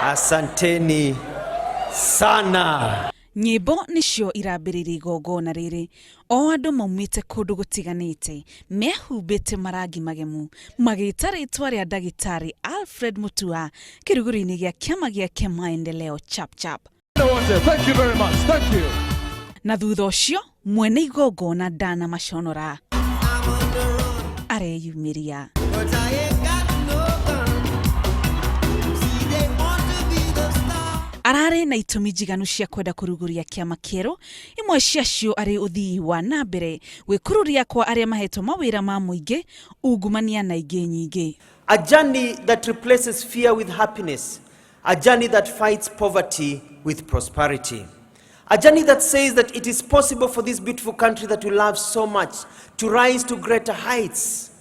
Asanteni sana. Nyimbo nicio irambĩrĩria igongona rĩrĩ. O andũ maumĩte kũndũ gũtiganĩte, mehumbĩte marangi magemu, magĩĩta rĩtwa rĩa ndagĩtarĩ Alfred Mutua kĩrugũrio-inĩ gĩa kĩama gĩa Maendeleo Chap Chap. Thank you very much. Thank you. Na thutha ũcio mwene igongona Dana Maconora areyumĩria. Arare na itũmi njiganu cia kwenda kũrugũria kĩama kĩerũ, imwe ciacio arĩ ũthii wa na mbere gwĩkururia kwa arĩa mahetwo mawĩra ma mũingĩ, ungumania na ingĩ nyingĩ. A journey that replaces fear with happiness, a journey that fights poverty with prosperity, a journey that says that it is possible for this beautiful country that we love so much to rise to greater heights,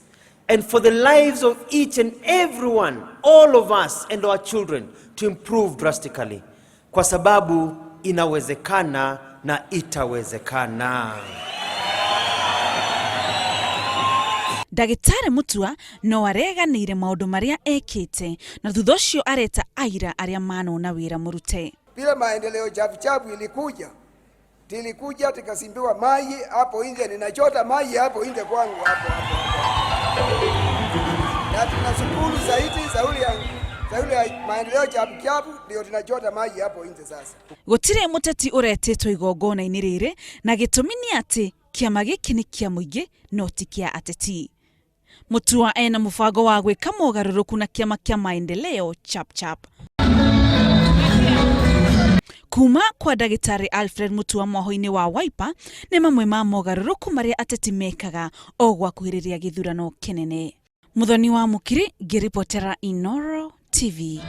and for the lives of each and everyone, all of us and our children, to improve drastically. Kwa sababu inawezekana na itawezekana. Ndagĩtarĩ Mutua no areganĩire maũndũ marĩa ekĩte, na thutha ũcio areta aira arĩa manona wĩra mũrute. Bila maendeleo chafu tilikuja tukasimbiwa maji hapo nje, ninachota maji hapo nje kwangu hapo. Na tunashukuru zaidi Sauli ya maendeleo chafu ndio tunachota maji hapo nje sasa. Gũtirĩ mũteti ũretĩtwo igongona-inĩ rĩrĩ, na gĩtũmi nĩ atĩ kĩama gĩkĩ nĩ kĩa mũingĩ no ti kĩa ateti. Mutua ena mũbango wa gwĩka mogarũrũku na kĩama kĩa Maendeleo Chap Chap. Kuma kwa ndagĩtarĩ Alfred Mutua moho-inĩ wa Wiper nĩ mamwe ma mogarũrũku marĩa ateti mekaga o gwakuhĩrĩria gĩthurano kĩnene. Muthoni wa Mukiri ngĩripotera Inooro TV.